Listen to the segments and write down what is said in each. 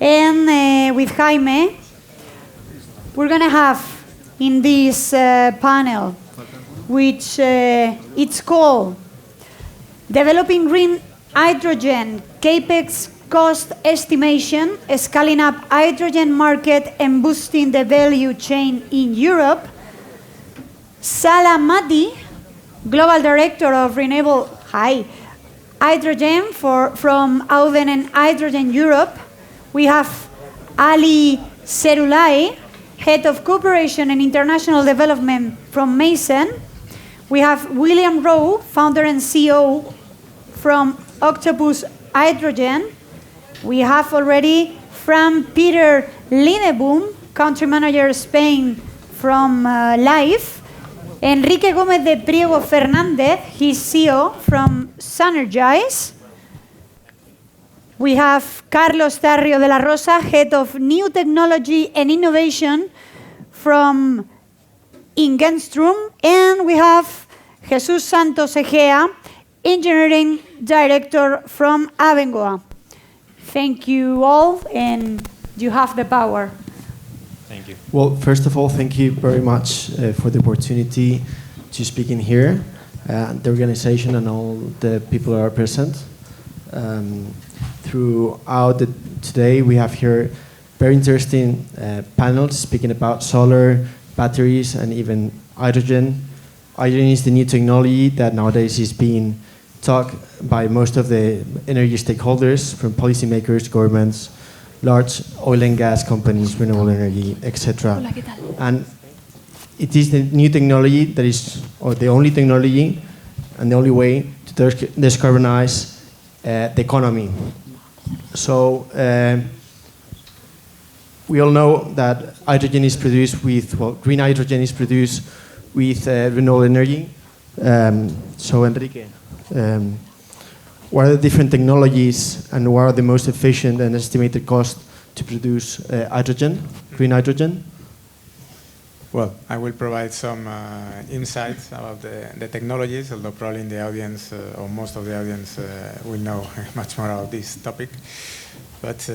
And with Jaime, we're going to have in this panel, which it's called Developing Green Hydrogen CAPEX Cost Estimation, Scaling Up Hydrogen Market and Boosting the Value Chain in Europe. Salah Mahdy, Global Director of Renewable Hydrogen from Howden and Hydrogen Europe. We have Ali ZEROUALI, Head of Cooperation and International Development from Masen. We have William Rowe, Founder and CEO from Octopus Hydrogen. We have already from Pieter Lindeboom, Country Manager Spain from Life. Enrique Gómez de Priego Fernandez, he's CEO from Sunergyze. We have Carlos Tarrio de la Rosa, Head of New Technology and Innovation from INGENOSTRUM. And we have Jesús Santos Egea, Engineering Director from Abengoa. Thank you all, and you have the power. Thank you. Well, first of all, thank you very much for the opportunity to speak in here, the organization and all the people who are present. Throughout today, we have here very interesting panels speaking about solar, batteries, and even hydrogen. Hydrogen is the new technology that nowadays is being talked by most of the energy stakeholders, from policymakers, governments, large oil and gas companies, renewable energy, etc. And it is the new technology that is, or the only technology and the only way to decarbonize the economy. So we all know that hydrogen is produced with, well, green hydrogen is produced with renewable energy. So Enrique, what are the different technologies and what are the most efficient and estimated cost to produce hydrogen, green hydrogen? Well, I will provide some insights about the technologies, although probably in the audience, or most of the audience, will know much more about this topic. But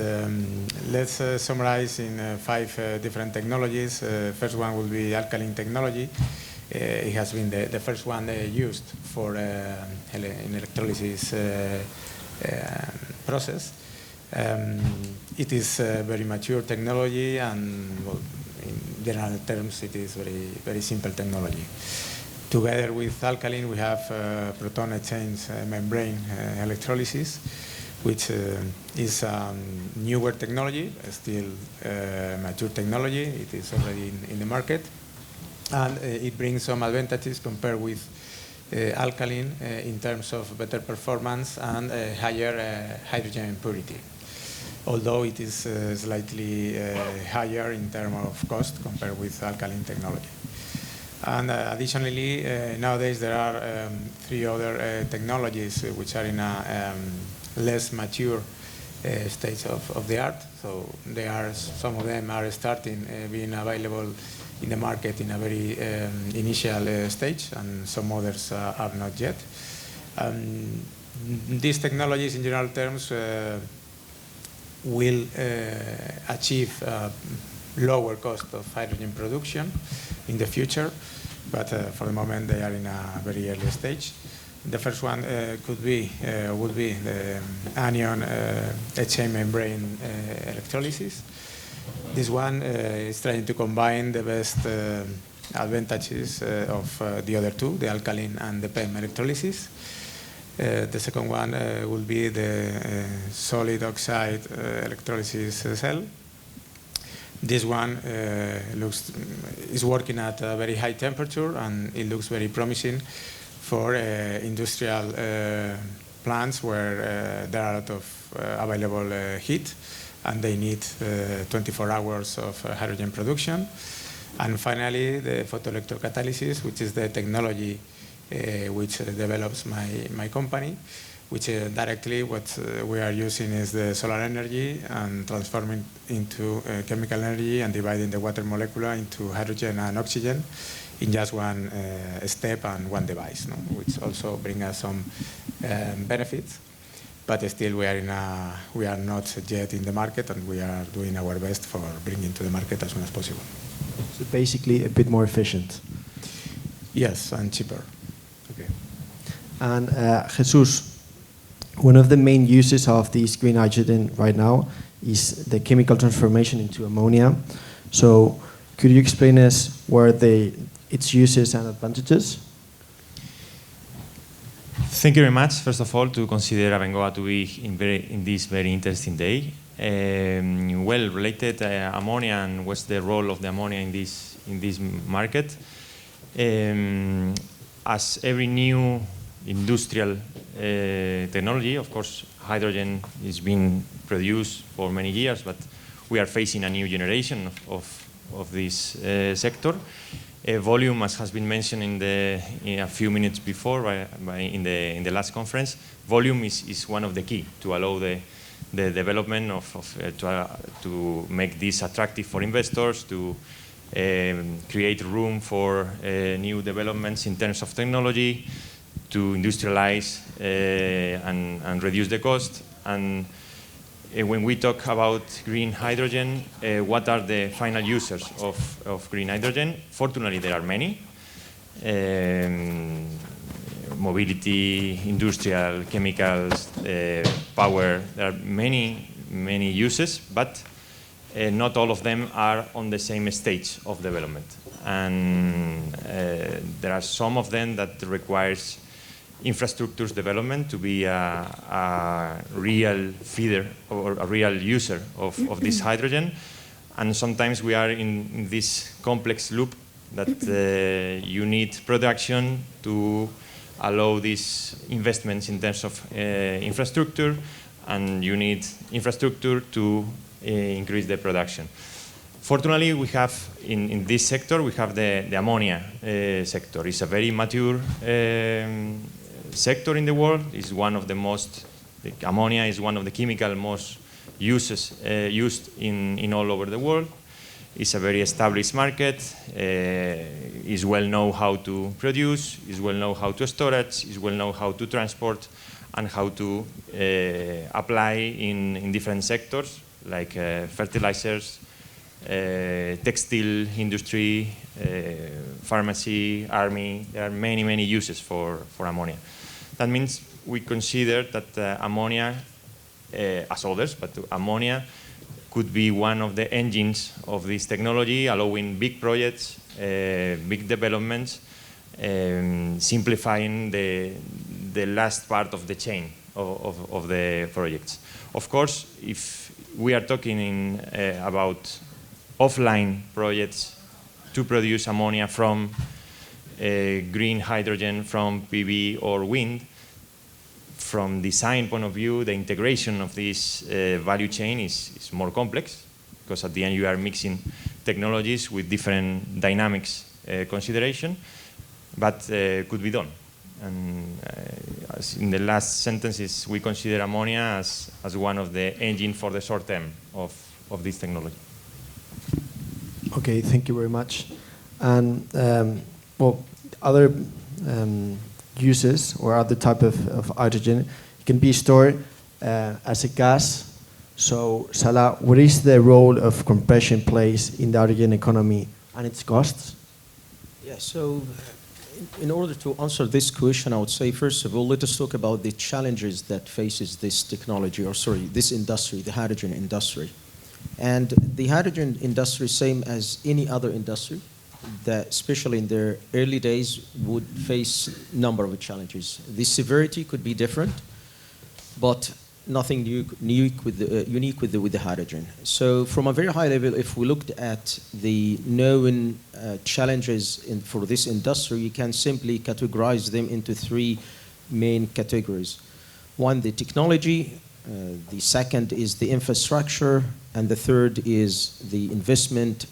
let's summarize in 5 different technologies. First one will be alkaline technology. It has been the first one used for in electrolysis process. It is a very mature technology, and well, in general terms, it is very simple technology. Together with alkaline, we have proton exchange membrane electrolysis, which is newer technology, still mature technology. It is already in the market. And it brings some advantages compared with alkaline in terms of better performance and higher hydrogen purity, although it is slightly higher in terms of cost compared with alkaline technology. And additionally, nowadays there are 3 other technologies which are in a less mature stage of the art. So some of them are starting being available in the market in a very initial stage, and some others are not yet. These technologies, in general terms, will achieve lower cost of hydrogen production in the future, but for the moment they are in a very early stage. The first one would be the anion exchange membrane electrolysis. This one is trying to combine the best advantages of the other 2, the alkaline and the PEM electrolysis. The second one will be the solid oxide electrolysis cell. This one is working at a very high temperature, and it looks very promising for industrial plants where there are a lot of available heat, and they need 24 hours of hydrogen production. And finally, the photoelectric catalysis, which is the technology which develops my company, which directly what we are using is the solar energy and transforming into chemical energy and dividing the water molecule into hydrogen and oxygen in just one step and one device, no? Which also brings us some benefits. but still we are not yet in the market, and we are doing our best for bringing to the market as soon as possible. So basically a bit more efficient. Yes, and cheaper. Okay. And Jesús, one of the main uses of this green hydrogen right now is the chemical transformation into ammonia. So could you explain us what are its uses and advantages? Thank you very much, first of all, to consider Abengoa to be in this very interesting day. Well, related ammonia and what's the role of the ammonia in this market. As every new industrial technology, of course, hydrogen is being produced for many years, but we are facing a new generation of this sector. Volume, as has been mentioned in a few minutes before in the last conference, volume is one of the key to allow the development to make this attractive for investors, to create room for new developments in terms of technology, to industrialize and reduce the cost. And when we talk about green hydrogen, what are the final users of green hydrogen? Fortunately, there are many. Mobility, industrial, chemicals, power, there are many uses, but not all of them are on the same stage of development. And there are some of them that requires infrastructures development to be a real feeder or a real user of this hydrogen. And sometimes we are in this complex loop that you need production to allow these investments in terms of infrastructure, and you need infrastructure to increase the production. Fortunately, we have in this sector, we have the ammonia sector. It's a very mature sector in the world. It's one of the ammonia is one of the chemical most used in all over the world. It's a very established market. It's well known how to produce. It's well known how to storage. It's well known how to transport, and how to apply in different sectors like fertilizers, textile industry, pharmacy, army. There are many uses for ammonia. That means we consider that ammonia, as others, but ammonia could be one of the engines of this technology, allowing big projects, big developments, simplifying the last part of the chain of the projects. Of course, if we are talking about offline projects to produce ammonia from green hydrogen, from PV or wind, from design point of view, the integration of this value chain is more complex, because at the end you are mixing technologies with different dynamics consideration, but could be done. And as in the last sentences, we consider ammonia as one of the engines for the short term of this technology. Okay, thank you very much. And well, other uses or other type of hydrogen can be stored as a gas. So, Salah, what is the role of compression plays in the hydrogen economy and its costs? Yeah, so in order to answer this question, I would say, first of all, let us talk about the challenges that faces this technology, or sorry, this industry, the hydrogen industry. And the hydrogen industry, same as any other industry, that especially in their early days would face a number of challenges. The severity could be different, but nothing unique with the hydrogen. So from a very high level, if we looked at the known challenges for this industry, you can simply categorize them into three main categories. One, the technology, the second is the infrastructure, and the third is the investment /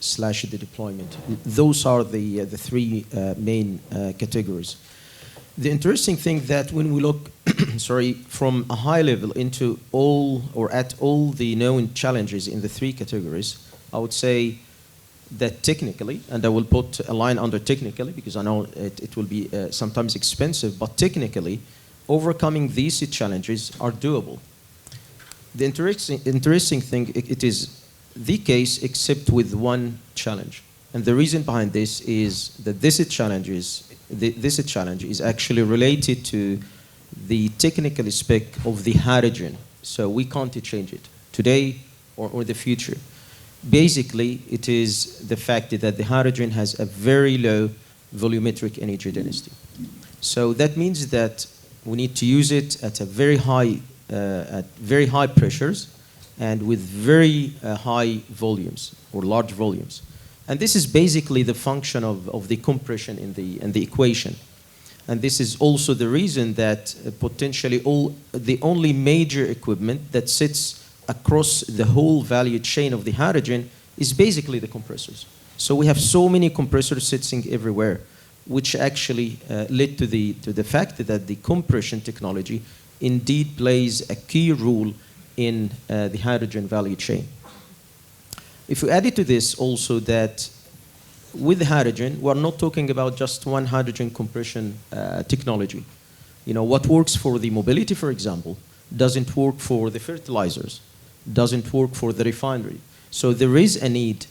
the deployment. Those are the three main categories. The interesting thing that when we look sorry, from a high level into all or at all the known challenges in the three categories, I would say that technically, and I will put a line under technically because I know it will be sometimes expensive, but technically overcoming these challenges are doable. The interesting thing, it is the case except with one challenge. And the reason behind this is that this challenge is actually related to the technical spec of the hydrogen. So we can't change it today or the future. Basically, it is the fact that the hydrogen has a very low volumetric energy density. So that means that we need to use it at very high pressures and with very high volumes or large volumes. And this is basically the function of the compression in the equation. And this is also the reason that potentially the only major equipment that sits across the whole value chain of the hydrogen is basically the compressors. So we have so many compressors sitting everywhere, which actually led to the fact that the compression technology indeed plays a key role in the hydrogen value chain. If we add it to this also that with the hydrogen, we're not talking about just one hydrogen compression technology. You know, what works for the mobility, for example, doesn't work for the fertilizers, doesn't work for the refinery. So there is a need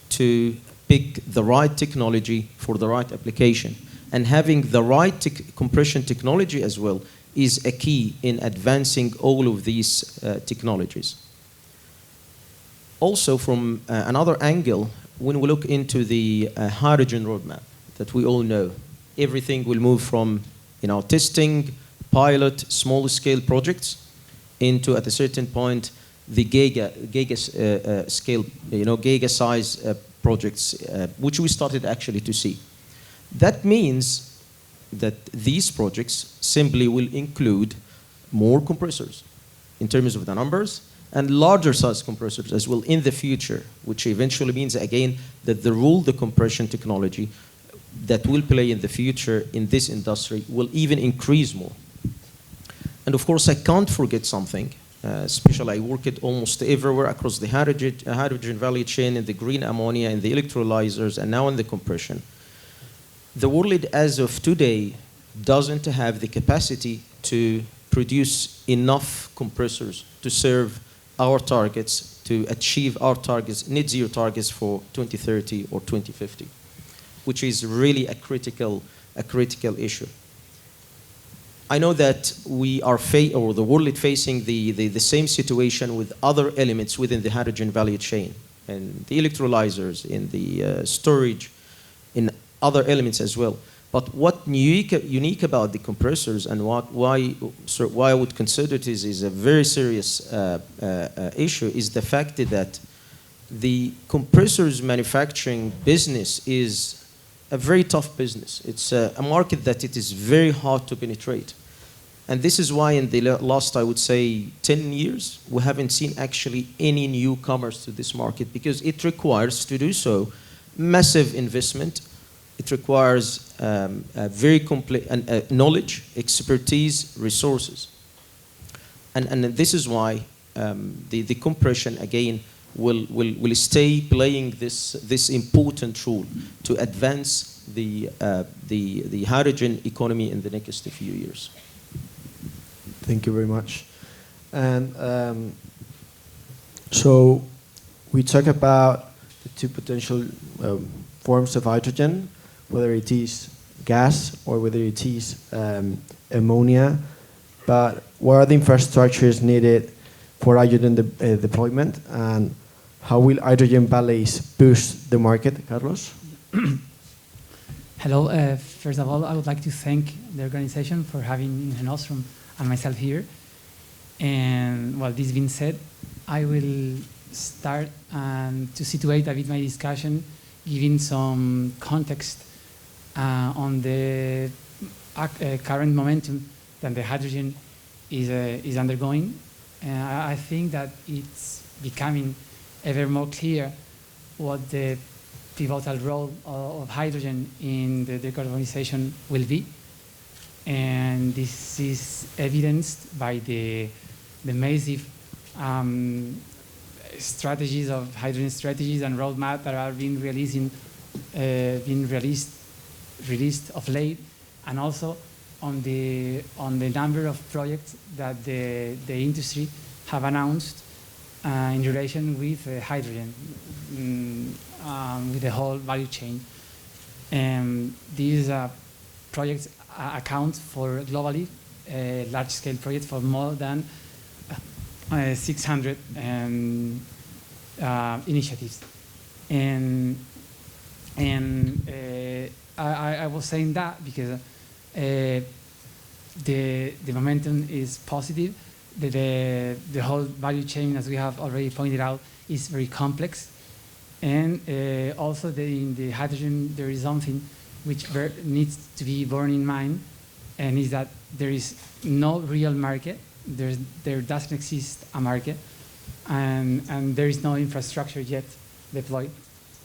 to pick the right technology for the right application. And having the right compression technology as well is a key in advancing all of these technologies. Also, from another angle, when we look into the hydrogen roadmap that we all know, everything will move from testing, pilot, small-scale projects into, at a certain point, the giga scale, giga-size projects, which we started actually to see. That means that these projects simply will include more compressors in terms of the numbers, and larger size compressors as well in the future, which eventually means, again, that the compression technology that will play in the future in this industry will even increase more. And of course, I can't forget something, especially I work it almost everywhere across the hydrogen value chain, in the green ammonia, in the electrolyzers, and now in the compression. The world as of today doesn't have the capacity to produce enough compressors to serve our targets, to achieve our targets, net zero targets for 2030 or 2050, which is really a critical issue. I know that we are the world is facing the same situation with other elements within the hydrogen value chain, and the electrolyzers, in the storage, in other elements as well. But what unique about the compressors and why I would consider it is a very serious issue is the fact that the compressors manufacturing business is a very tough business. It's a market that it is very hard to penetrate. And this is why in the last, I would say, 10 years, we haven't seen actually any newcomers to this market, because it requires, to do so, massive investment. It requires very complex knowledge, expertise, resources. And this is why the compression, again, will stay playing this important role to advance the hydrogen economy in the next few years. Thank you very much. And so we talk about the two potential forms of hydrogen, whether it is gas or whether it is ammonia. But what are the infrastructures needed for hydrogen deployment, and how will hydrogen valleys boost the market, Carlos? Hello. First of all, I would like to thank the organization for having INGENOSTRUM and myself here. And while this being said, I will start to situate a bit my discussion, giving some context on the current momentum that the hydrogen is undergoing. I think that it's becoming ever more clear what the pivotal role of hydrogen in the decarbonization will be. And this is evidenced by the massive strategies of hydrogen strategies and roadmap that are being released of late, and also on the number of projects that the industry have announced in relation with hydrogen, with the whole value chain. And these projects account for globally large-scale projects for more than 600 initiatives. And I was saying that because the momentum is positive. The whole value chain, as we have already pointed out, is very complex. And also in the hydrogen, there is something which needs to be borne in mind, and is that there is no real market. There doesn't exist a market, and there is no infrastructure yet deployed.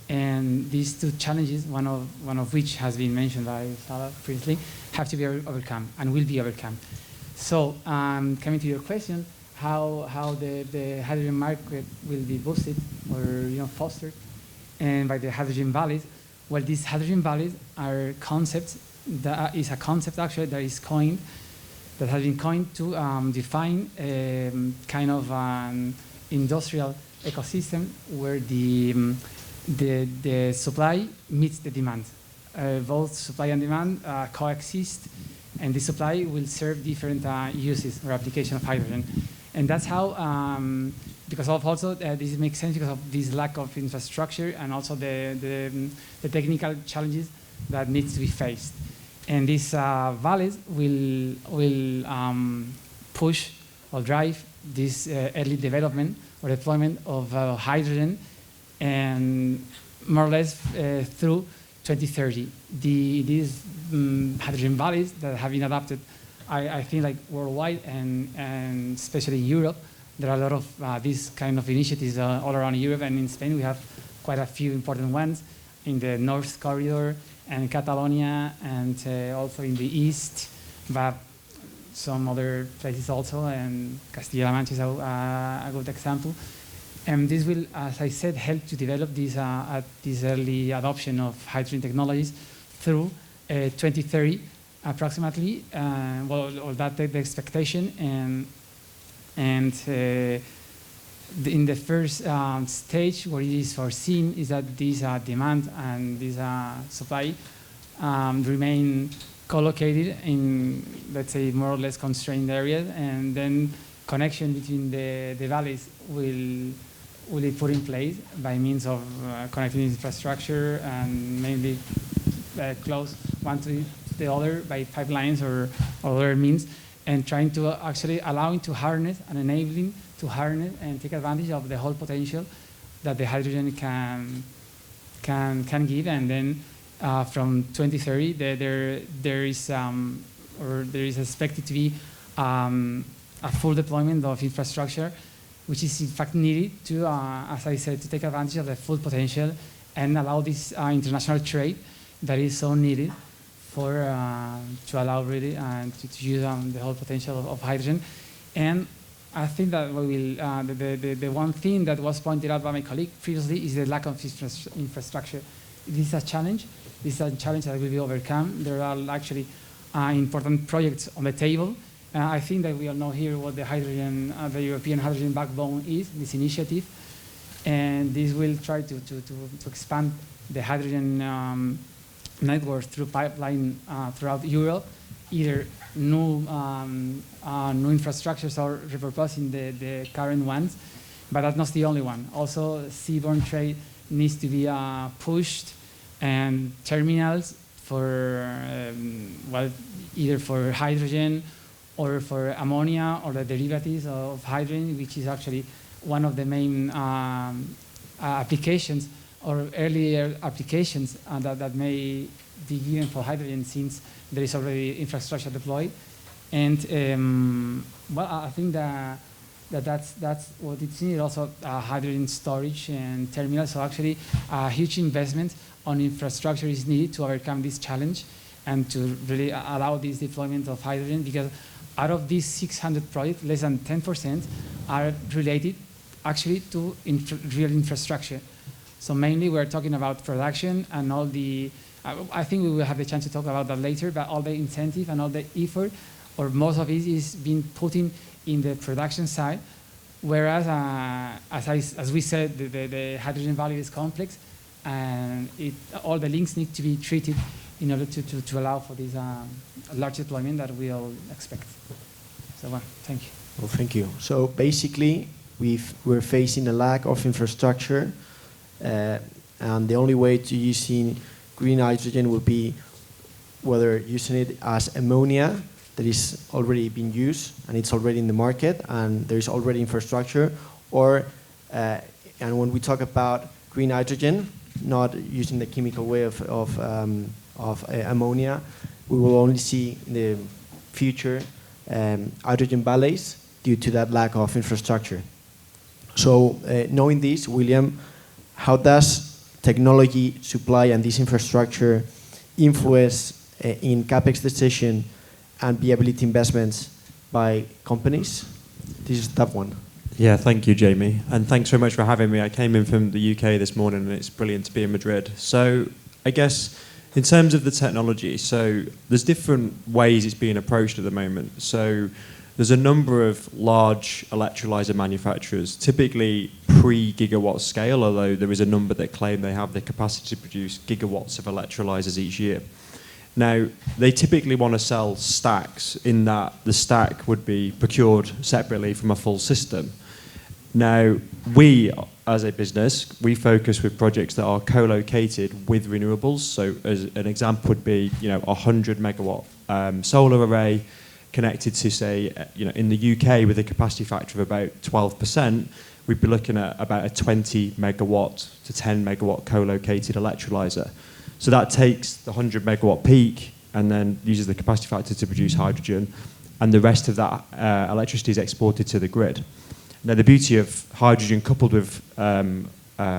And these two challenges, one of which has been mentioned by Salah previously, have to be overcome and will be overcome. So coming to your question, how the hydrogen market will be boosted or fostered and by the hydrogen valleys. Well, these hydrogen valleys are concepts that is a concept actually that has been coined to define a kind of industrial ecosystem where the supply meets the demand. Both supply and demand coexist, and the supply will serve different uses or application of hydrogen. And that's how, because of also this makes sense because of this lack of infrastructure and also the technical challenges that needs to be faced. And these valleys will push or drive this early development or deployment of hydrogen, and more or less through 2030. These hydrogen valleys that have been adopted, I think, like worldwide and especially in Europe, there are a lot of these kind of initiatives all around Europe, and in Spain we have quite a few important ones in the North Corridor and Catalonia, and also in the East, but some other places also, and Castilla-La Mancha is a good example. And this will, as I said, help to develop this early adoption of hydrogen technologies through 2030 approximately. Well, that's the expectation, and in the first stage, what it is foreseen is that this demand and this supply remain co-located in, let's say, more or less constrained areas, and then connection between the valleys will be put in place by means of connecting infrastructure and mainly close one to the other by pipelines or other means, and trying to actually allowing to harness and enabling to harness and take advantage of the whole potential that the hydrogen can give. And then from 2030, there is expected to be a full deployment of infrastructure, which is in fact needed to, as I said, to take advantage of the full potential and allow this international trade that is so needed for to allow really to use the whole potential of hydrogen. And I think that we will, the one thing that was pointed out by my colleague previously is the lack of infrastructure. This is a challenge. This is a challenge that will be overcome. There are actually important projects on the table. I think that we all know here what the hydrogen, the European hydrogen backbone is, this initiative, and this will try to expand the hydrogen network through pipeline throughout Europe, either new infrastructures or repurposing the current ones, but that's not the only one. Also, seaborne trade needs to be pushed, and terminals for either for hydrogen or for ammonia or the derivatives of hydrogen, which is actually one of the main applications or earlier applications that may be given for hydrogen, since there is already infrastructure deployed. And I think that's what it's needed. Also, hydrogen storage and terminals. So actually, a huge investment on infrastructure is needed to overcome this challenge and to really allow this deployment of hydrogen, because out of these 600 projects, less than 10% are related actually to real infrastructure. So mainly we're talking about production and all the I think we will have the chance to talk about that later, but all the incentive and all the effort, or most of it, is being put in the production side, whereas, as we said, the hydrogen value is complex, and all the links need to be treated in order to allow for this large deployment that we all expect. So, well, thank you. Well, thank you. So basically, we're facing a lack of infrastructure, and the only way to using green hydrogen will be whether using it as ammonia that is already being used and it's already in the market and there is already infrastructure, or and when we talk about green hydrogen, not using the chemical way of ammonia, we will only see in the future hydrogen valleys due to that lack of infrastructure. So knowing this, William, how does technology supply and this infrastructure influence in CAPEX decision and viability investments by companies? This is a tough one. Yeah, thank you, Jaime. And thanks very much for having me. I came in from the UK this morning and it's brilliant to be in Madrid. So I guess in terms of the technology, so there's different ways it's being approached at the moment. So there's a number of large electrolyzer manufacturers, typically pre-gigawatt scale, although there is a number that claim they have the capacity to produce gigawatts of electrolyzers each year. Now, they typically want to sell stacks, in that the stack would be procured separately from a full system. Now, we, as a business, we focus with projects that are co-located with renewables. So as an example would be, a 100 megawatt solar array connected to, say, in the UK with a capacity factor of about 12%, we'd be looking at about a 20 megawatt to 10 megawatt co-located electrolyzer. So that takes the 100 megawatt peak and then uses the capacity factor to produce hydrogen, and the rest of that electricity is exported to the grid. Now, the beauty of hydrogen coupled with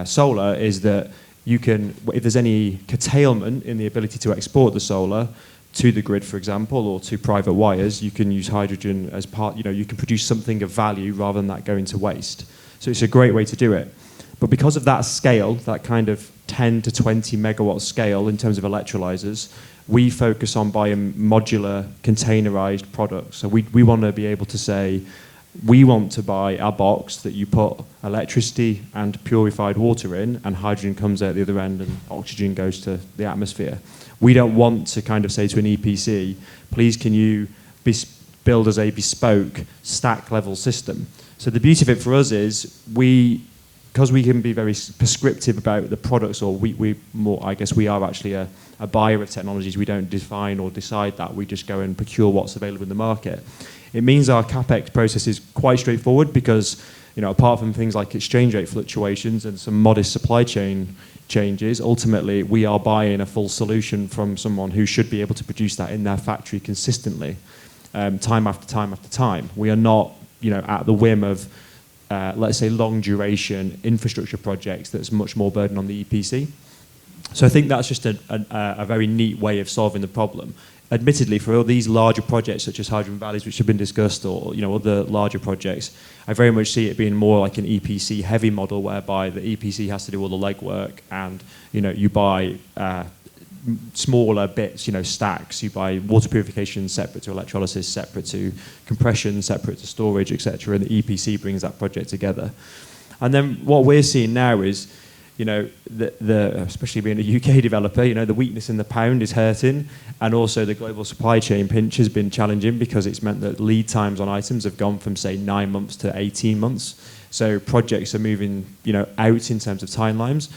solar is that you can, if there's any curtailment in the ability to export the solar to the grid, for example, or to private wires, you can use hydrogen as part, you can produce something of value rather than that going to waste. So it's a great way to do it. But because of that scale, that kind of 10 to 20 megawatt scale in terms of electrolyzers, we focus on buying modular, containerized products. So we want to be able to say, we want to buy a box that you put electricity and purified water in, and hydrogen comes out the other end and oxygen goes to the atmosphere. We don't want to kind of say to an EPC, please can you build us a bespoke stack level system. So the beauty of it for us is because we can be very prescriptive about the products, or I guess we are actually a buyer of technologies. We don't define or decide that. We just go and procure what's available in the market. It means our CAPEX process is quite straightforward because, apart from things like exchange rate fluctuations and some modest supply chain changes, ultimately we are buying a full solution from someone who should be able to produce that in their factory consistently, time after time after time. We are not, at the whim of let's say, long duration infrastructure projects that's much more burden on the EPC. So I think that's just a very neat way of solving the problem. Admittedly, for all these larger projects such as Hydrogen Valleys, which have been discussed, or other larger projects, I very much see it being more like an EPC heavy model, whereby the EPC has to do all the legwork, and you buy smaller bits, stacks. You buy water purification separate to electrolysis, separate to compression, separate to storage, etc. And the EPC brings that project together. And then what we're seeing now is, especially being a UK developer, the weakness in the pound is hurting, and also the global supply chain pinch has been challenging because it's meant that lead times on items have gone from, say, 9 months to 18 months. So projects are moving, out in terms of timelines.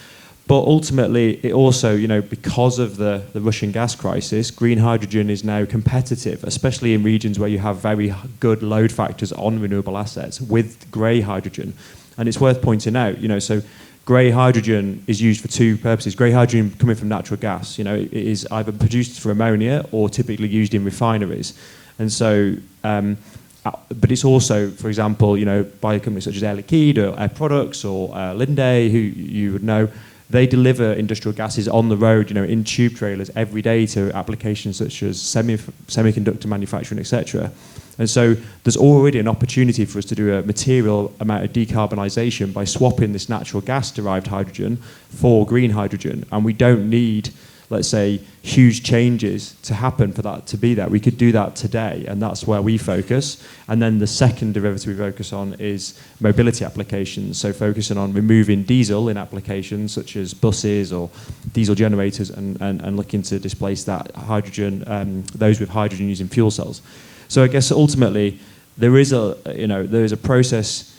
But ultimately, it also, because of the Russian gas crisis, green hydrogen is now competitive, especially in regions where you have very good load factors on renewable assets with grey hydrogen. And it's worth pointing out, so grey hydrogen is used for two purposes. Grey hydrogen coming from natural gas, it is either produced for ammonia or typically used in refineries. And so, but it's also, for example, by companies such as Air Liquide or Air Products or Linde, who you would know, they deliver industrial gases on the road, in tube trailers every day to applications such as semiconductor manufacturing, etc. And so there's already an opportunity for us to do a material amount of decarbonisation by swapping this natural gas-derived hydrogen for green hydrogen. And we don't need let's say, huge changes to happen for that to be there. We could do that today, and that's where we focus. And then the second derivative we focus on is mobility applications, so focusing on removing diesel in applications such as buses or diesel generators and looking to displace that hydrogen, those with hydrogen using fuel cells. So I guess ultimately there is a process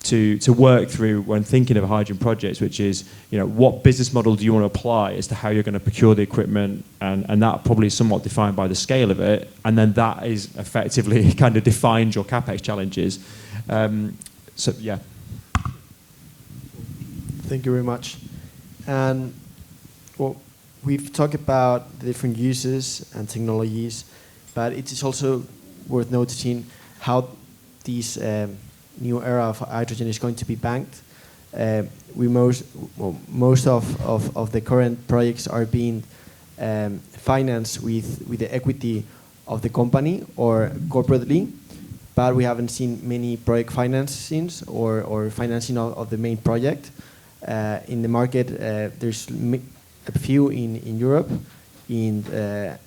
to work through when thinking of hydrogen projects, which is, what business model do you want to apply as to how you're going to procure the equipment, and that probably is somewhat defined by the scale of it, and then that is effectively kind of defines your CAPEX challenges. So yeah. Thank you very much. And well, we've talked about the different uses and technologies, but it is also worth noticing how these new era of hydrogen is going to be banked. Most of the current projects are being financed with the equity of the company or corporately, but we haven't seen many project financings or financing of the main project. In the market, there's a few in Europe. In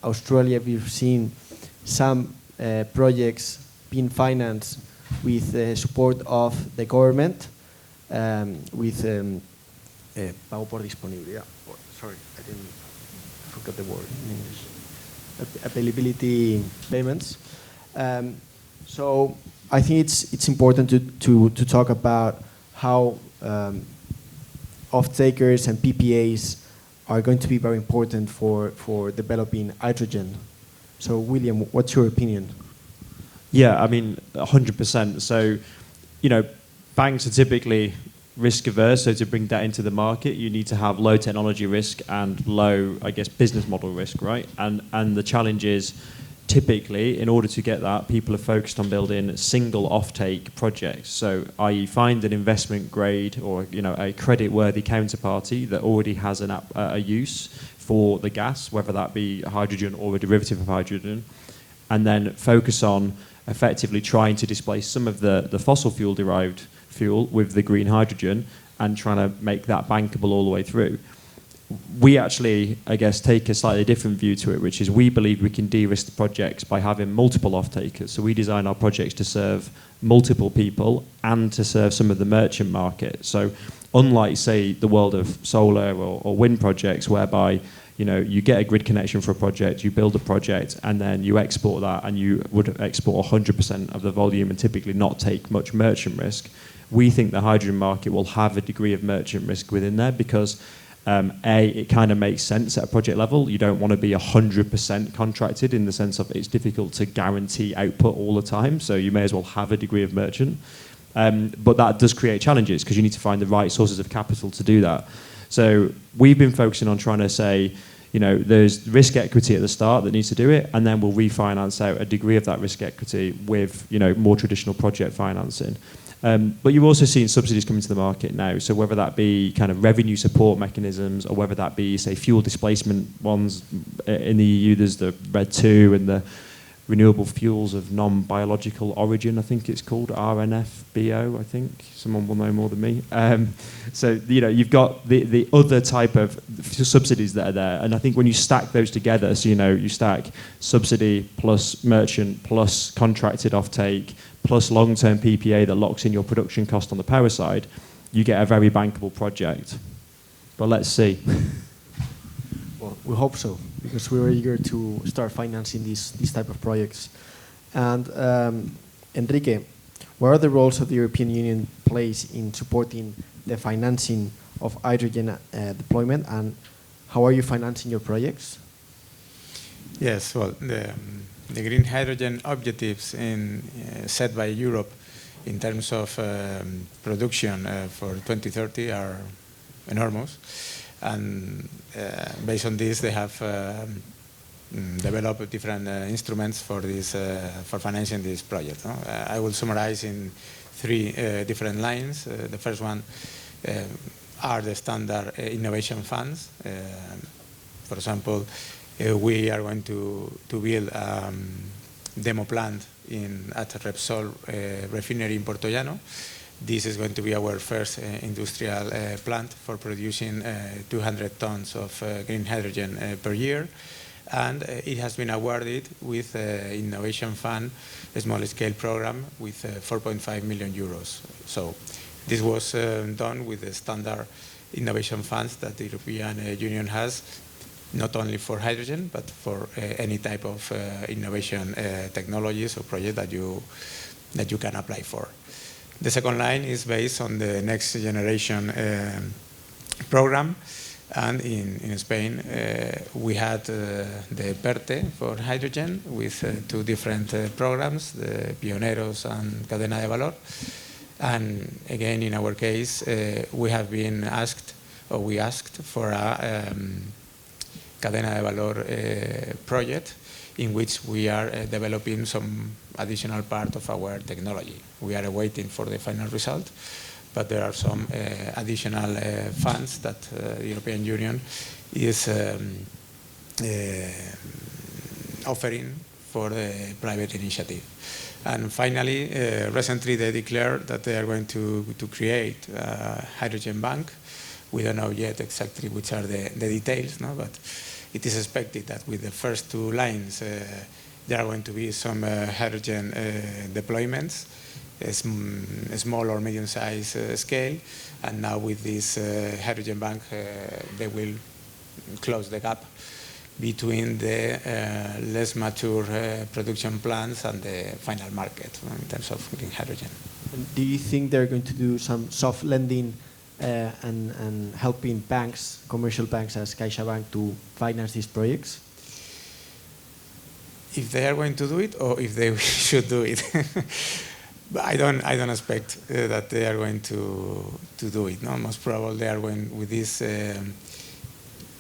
Australia, we've seen some projects being financed with the support of the government, with pago por disponibilidad. Sorry, I forgot the word in English. Availability payments. So I think it's important to talk about how off-takers and PPAs are going to be very important for developing hydrogen. So William, what's your opinion? Yeah, I mean, 100%. So, banks are typically risk averse. So to bring that into the market, you need to have low technology risk and low, I guess, business model risk, right? And the challenge is, typically, in order to get that, people are focused on building single offtake projects. So, i.e., find an investment grade or a credit-worthy counterparty that already has a use for the gas, whether that be hydrogen or a derivative of hydrogen, and then focus on effectively trying to displace some of the fossil fuel derived fuel with the green hydrogen and trying to make that bankable all the way through. We actually, I guess, take a slightly different view to it, which is we believe we can de-risk the projects by having multiple off-takers. So we design our projects to serve multiple people and to serve some of the merchant market. So unlike, say, the world of solar or wind projects, whereby you get a grid connection for a project, you build a project, and then you export that, and you would export 100% of the volume and typically not take much merchant risk. We think the hydrogen market will have a degree of merchant risk within there because, it kind of makes sense at a project level. You don't want to be 100% contracted in the sense of it's difficult to guarantee output all the time, so you may as well have a degree of merchant. But that does create challenges because you need to find the right sources of capital to do that. So we've been focusing on trying to say, there's risk equity at the start that needs to do it, and then we'll refinance out a degree of that risk equity with, more traditional project financing. But you've also seen subsidies coming to the market now. So whether that be kind of revenue support mechanisms or whether that be, say, fuel displacement ones in the EU, there's the RED II and the Renewable Fuels of Non-Biological Origin, I think it's called, RNFBO, I think. Someone will know more than me. So, you've got the other type of subsidies that are there. And I think when you stack those together, so, you stack subsidy plus merchant plus contracted offtake plus long-term PPA that locks in your production cost on the power side, you get a very bankable project. But let's see. Well, we hope so, because we're eager to start financing these type of projects. And Enrique, what are the roles of the European Union plays in supporting the financing of hydrogen deployment, and how are you financing your projects? Yes, well, the green hydrogen objectives set by Europe in terms of production for 2030 are enormous. And based on this, they have developed different instruments for financing this project. I will summarize in three different lines. The first one are the standard innovation funds. For example, we are going to build demo plant at Repsol refinery in Puertollano. This is going to be our first industrial plant for producing 200 tons of green hydrogen per year. And it has been awarded with Innovation Fund, a small-scale program with 4.5 million euros. So this was done with the standard innovation funds that the European Union has, not only for hydrogen, but for any type of innovation technologies or project that you can apply for. The second line is based on the next generation program. And in Spain, we had the PERTE for hydrogen with two different programs, the Pioneros and Cadena de Valor. And again, in our case, we have been asked, or we asked for a Cadena de Valor project in which we are developing some additional part of our technology. We are waiting for the final result, but there are some additional funds that the European Union is offering for the private initiative. And finally, recently they declared that they are going to create a hydrogen bank. We don't know yet exactly which are the details, no? But it is expected that with the first two lines, there are going to be some hydrogen deployments, a small or medium-sized scale, and now with this hydrogen bank, they will close the gap between the less mature production plants and the final market in terms of green hydrogen. And do you think they're going to do some soft lending and helping banks, commercial banks as CaixaBank, to finance these projects? If they are going to do it, or if they should do it. But I don't expect that they are going to do it. No, most probably they are going with this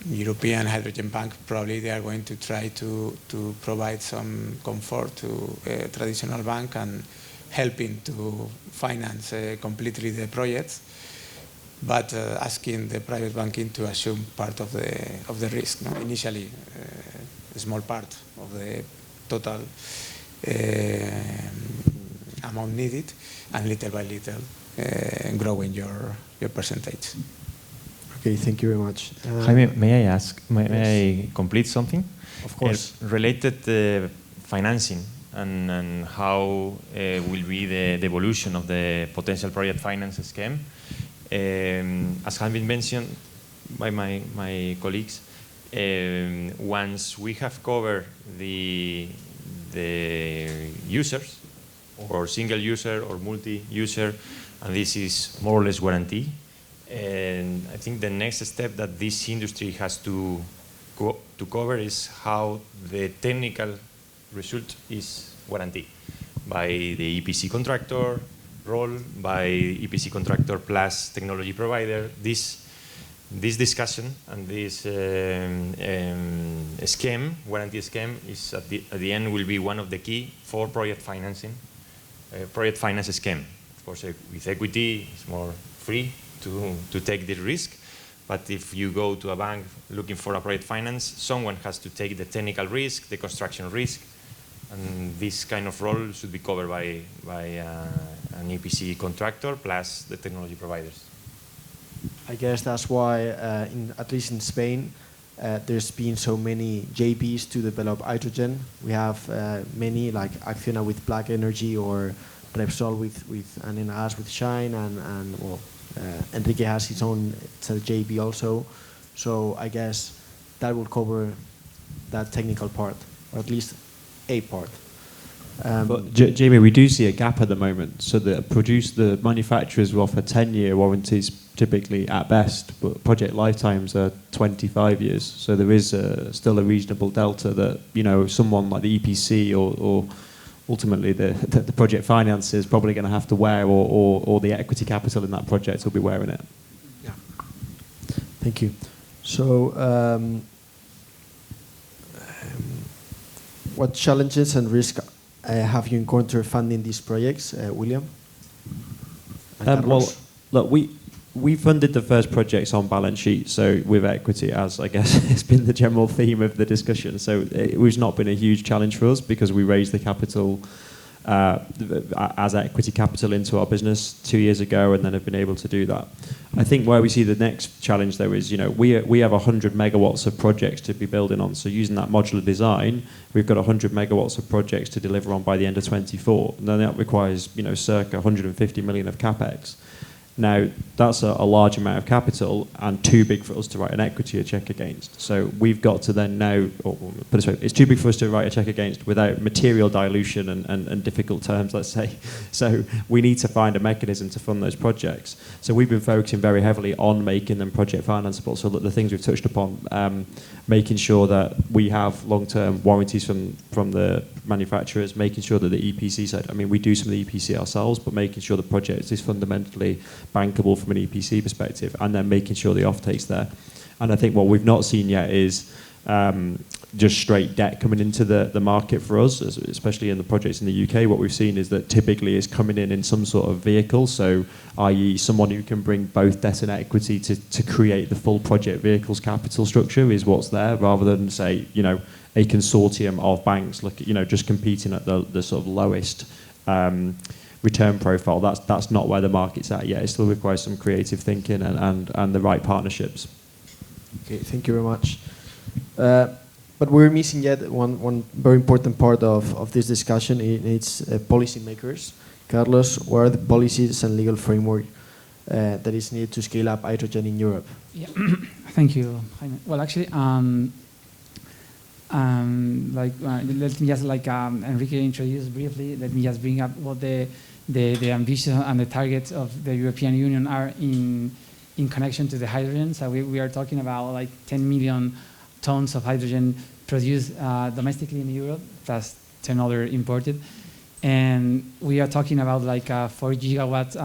European Hydrogen Bank. Probably they are going to try to provide some comfort to a traditional bank and helping to finance completely the projects, but asking the private banking to assume part of the risk. No? Initially, a small part of the total amount needed, and little by little growing your percentage. Okay, thank you very much. Jaime, may I ask, may I complete something? Of course. Related to financing and how will be the evolution of the potential project finance scheme. As has been mentioned by my colleagues, once we have covered the users, or single user or multi-user, and this is more or less guaranteed. And I think the next step that this industry has to cover is how the technical result is guaranteed by the EPC contractor role, by EPC contractor plus technology provider. This discussion and this scheme, guarantee scheme, is at the end will be one of the key for project financing. Project finance scheme. Of course, with equity, it's more free to take the risk. But if you go to a bank looking for a project finance, someone has to take the technical risk, the construction risk, and this kind of role should be covered by an EPC contractor plus the technology providers. I guess that's why, at least in Spain, there's been so many JVs to develop hydrogen. We have many, like Acciona with Black Energy, or Repsol with Enrique with Shine, and well, Enrique has his own JV also. So I guess that will cover that technical part, or at least a part. But Jaime, we do see a gap at the moment. So the manufacturers will offer 10-year warranties typically at best, but project lifetimes are 25 years. So there is still a reasonable delta that, you know, someone like the EPC or ultimately the project finance is probably going to have to wear, or the equity capital in that project will be wearing it. Yeah. Thank you. So what challenges and risks have you encountered funding these projects, William? Well, look, we funded the first projects on balance sheet, so with equity, as I guess has been the general theme of the discussion. So it was not been a huge challenge for us because we raised the capital as equity capital into our business 2 years ago, and then have been able to do that. I think where we see the next challenge, though, is we have 100 megawatts of projects to be building on. So using that modular design, we've got 100 megawatts of projects to deliver on by the end of 24. And then that requires circa 150 million of capex. Now, that's a large amount of capital and too big for us to write an equity check against. So we've got to then now, or put it this way, it's too big for us to write a check against without material dilution and difficult terms, let's say. So we need to find a mechanism to fund those projects. So we've been focusing very heavily on making them project financeable. So that the things we've touched upon, making sure that we have long-term warranties from the manufacturers, making sure that the EPC side, I mean, we do some of the EPC ourselves, but making sure the project is fundamentally bankable from an EPC perspective, and then making sure the offtake's there. And I think what we've not seen yet is just straight debt coming into the market for us, especially in the projects in the UK. What we've seen is that typically it's coming in some sort of vehicle, so i.e. someone who can bring both debt and equity to create the full project vehicle's capital structure is what's there, rather than, say, a consortium of banks just competing at the sort of lowest return profile. That's not where the market's at yet. It still requires some creative thinking and the right partnerships. Okay, thank you very much. But we're missing yet one very important part of this discussion. It's policymakers. Carlos, what are the policies and legal framework that is needed to scale up hydrogen in Europe? Yeah, thank you, Jaime. Well, actually, let me just Enrique introduced briefly. Let me just bring up what the ambition and the targets of the European Union are in connection to the hydrogen. So we are talking about 10 million tons of hydrogen produced domestically in Europe, plus 10 other imported. And we are talking about 4 gigawatts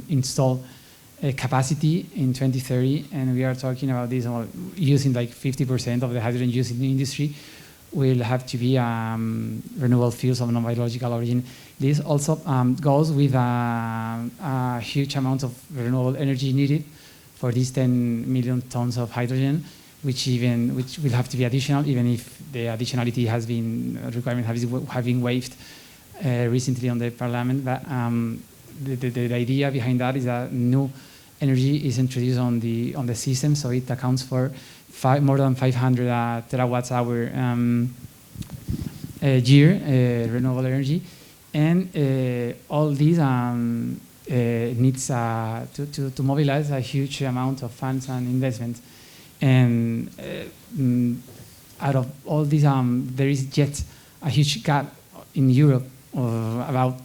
installed capacity in 2030. And we are talking about this using 50% of the hydrogen used in the industry will have to be renewable fuels of non-biological origin. This also goes with a huge amount of renewable energy needed for these 10 million tons of hydrogen, which will have to be additional, even if the additionality requirement have been waived recently on the parliament. But the idea behind that is that new energy is introduced on the system, so it accounts for more than 500 terawatts hour a year renewable energy, and all these needs to mobilize a huge amount of funds and investment. And out of all these, there is yet a huge gap in Europe of about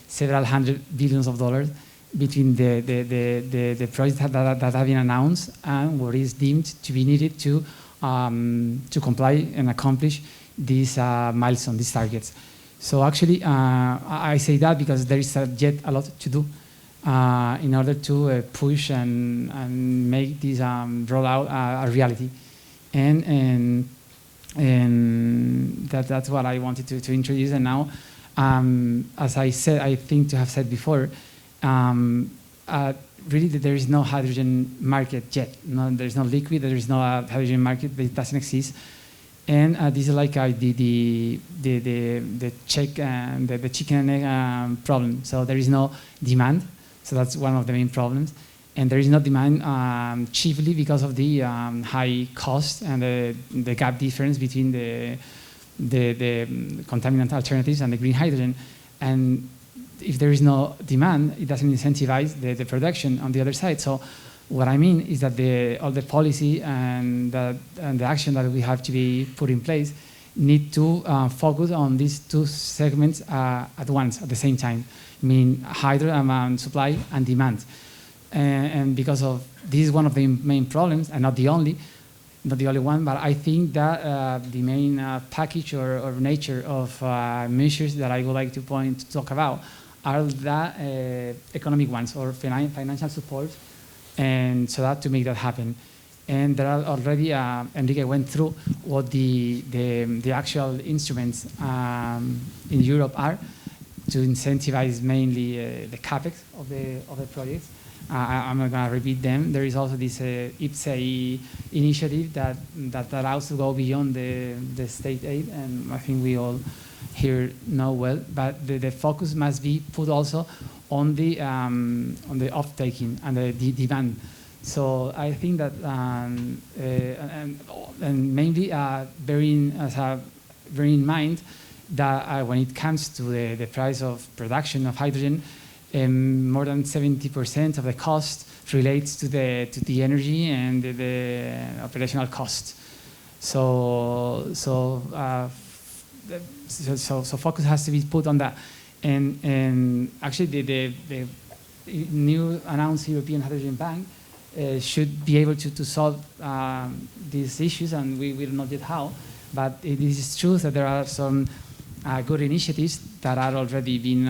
several hundred billions of dollars between the projects that have been announced and what is deemed to be needed to comply and accomplish these milestones, these targets. So actually, I say that because there is yet a lot to do in order to push and make this rollout a reality. And that's what I wanted to introduce. And now, as I said, I think to have said before, really there is no hydrogen market yet. There is no liquid, there is no hydrogen market, but it doesn't exist. And this is like the chicken and egg problem. So there is no demand. So that's one of the main problems. And there is no demand chiefly because of the high cost and the gap difference between the contaminant alternatives and the green hydrogen. And if there is no demand, it doesn't incentivize the production on the other side. So what I mean is that all the policy and the action that we have to be put in place need to focus on these two segments at once, at the same time, meaning hydrogen supply and demand. And because of this is one of the main problems, and not the only one, but I think that the main package or nature of measures that I would like to talk about are the economic ones or financial support, and so that to make that happen. And there are already, Enrique went through what the actual instruments in Europe are to incentivize mainly the CAPEX of the projects. I'm not going to repeat them. There is also this IPCEI initiative that allows to go beyond the state aid, and I think we all here know well, but the focus must be put also on the off-taking and the demand. So I think that, and mainly bearing in mind that when it comes to the price of production of hydrogen, more than 70% of the cost relates to the energy and the operational cost. So focus has to be put on that. And actually the new announced European Hydrogen Bank should be able to solve these issues, and we will not yet how. But it is true that there are some good initiatives that are already being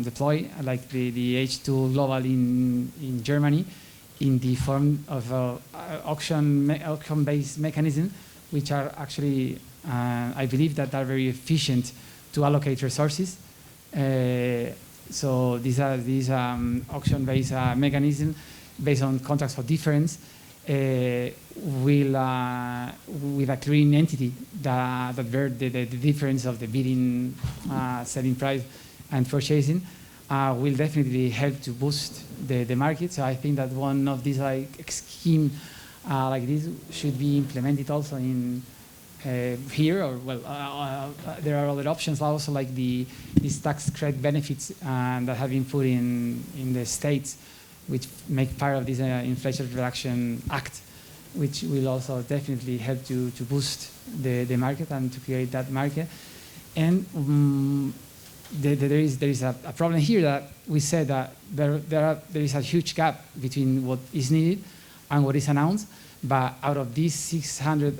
deployed, like the H2 Global in Germany, in the form of auction-based mechanism, which are actually, I believe, that are very efficient to allocate resources. So these auction-based mechanisms, based on contracts for difference, with a clearing entity that bear the difference of the bidding, selling price, and purchasing, will definitely help to boost the market. So I think that one of these scheme like this should be implemented also in here, or there are other options also, like these tax credit benefits that have been put in the States, which make part of this Inflation Reduction Act, which will also definitely help to boost the market and to create that market. And there is a problem here that we said that there is a huge gap between what is needed and what is announced. But out of these 600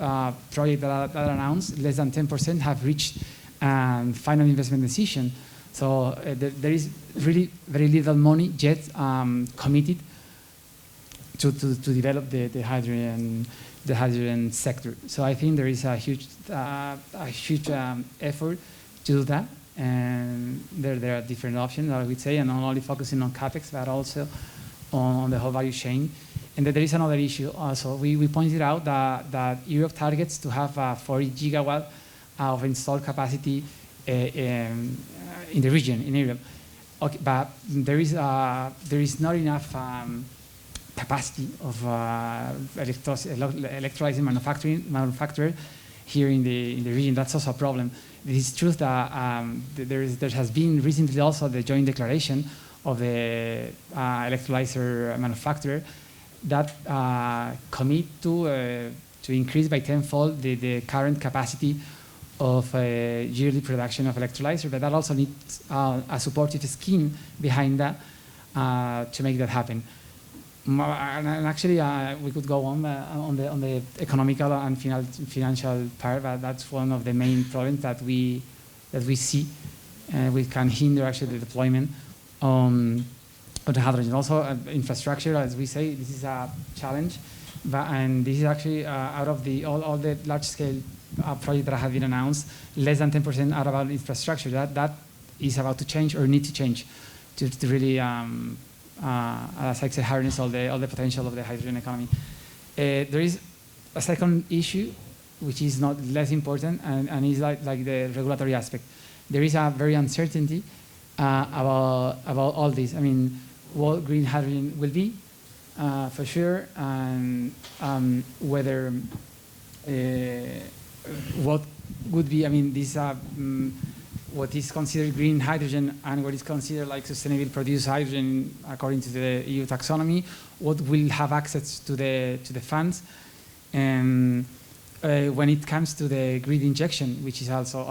projects that are announced, less than 10% have reached final investment decision. So there is really very little money yet committed to develop the hydrogen sector. So I think there is a huge effort to do that, and there are different options, I would say, and not only focusing on CAPEX, but also on the whole value chain. And there is another issue also. We pointed out that Europe targets to have 40 gigawatt of installed capacity in the region, in Europe. Okay, but there is not enough capacity of electrolyzer manufacturer here in the region. That's also a problem. It is true that there has been recently also the joint declaration of the electrolyzer manufacturer that commit to increase by tenfold the current capacity of yearly production of electrolyzer, but that also needs a supportive scheme behind that to make that happen. And actually, we could go on the economical and financial part, but that's one of the main problems that we see. We can hinder actually the deployment of the hydrogen. Also, infrastructure, as we say, this is a challenge, and this is actually out of all the large-scale projects that have been announced, less than 10% are about infrastructure. That is about to change or need to change to really, as I said, harness all the potential of the hydrogen economy. There is a second issue, which is not less important, and is like the regulatory aspect. There is a very uncertainty about all this. I mean, what green hydrogen will be, for sure, and whether what would be, I mean, this what is considered green hydrogen and what is considered like sustainably produced hydrogen according to the EU taxonomy, what will have access to the funds, and when it comes to the grid injection, which is also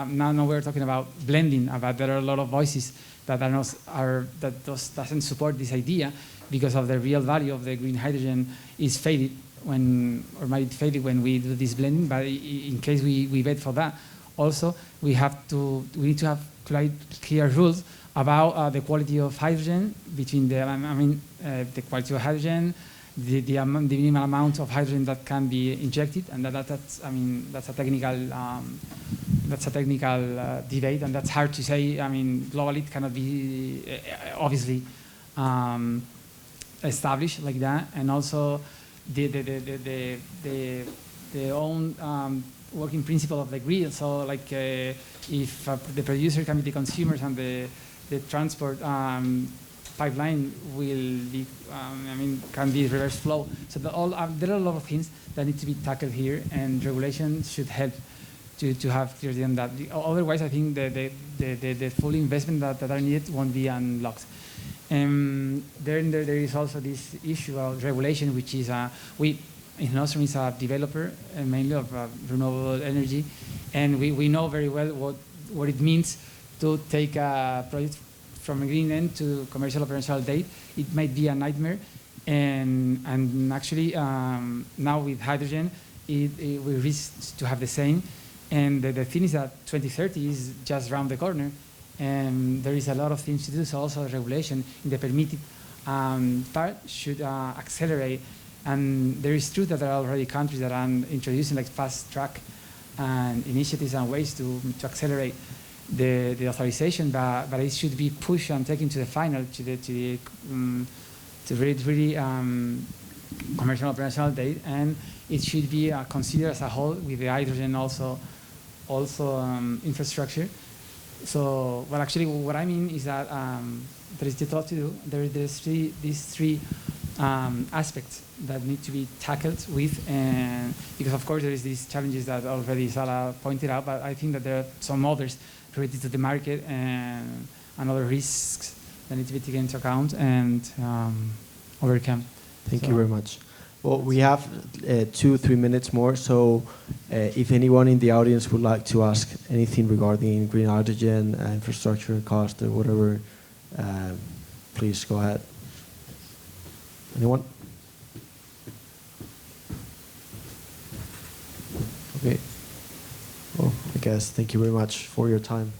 now we're talking about blending, but there are a lot of voices that doesn't support this idea because of the real value of the green hydrogen is faded might fade when we do this blending. But in case we wait for that, also we need to have clear rules about the quality of hydrogen between the quality of hydrogen, the minimal amount of hydrogen that can be injected, and that's a technical debate, and that's hard to say. I mean, globally it cannot be obviously established like that, and also the own working principle of the grid. So like if the producer can be the consumers and the transport pipeline will be, can be reverse flow. So there are a lot of things that need to be tackled here, and regulation should help to have clarity on that. Otherwise, I think the full investment that are needed won't be unlocked. There is also this issue of regulation, which is INGENOSTRUM is a developer mainly of renewable energy, and we know very well what it means to take a project from a green end to commercial operational date. It might be a nightmare, and actually now with hydrogen, we risk to have the same. And the thing is that 2030 is just around the corner, and there is a lot of things to do. So also regulation in the permitted part should accelerate. And there is true that there are already countries that are introducing like fast track and initiatives and ways to accelerate the authorization, but it should be pushed and taken to the final, to really commercial operational date, and it should be considered as a whole with the hydrogen also infrastructure. So, well, actually, what I mean is that there is a lot to do. There's these three aspects that need to be tackled with, and because of course there is these challenges that already Salah pointed out, but I think that there are some others related to the market and other risks that need to be taken into account and overcome. Thank you very much. Well, we have 2-3 minutes more, so if anyone in the audience would like to ask anything regarding green hydrogen, infrastructure, cost, or whatever, please go ahead. Anyone? Okay. Well, I guess thank you very much for your time.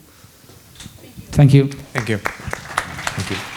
Thank you. Thank you. Thank you.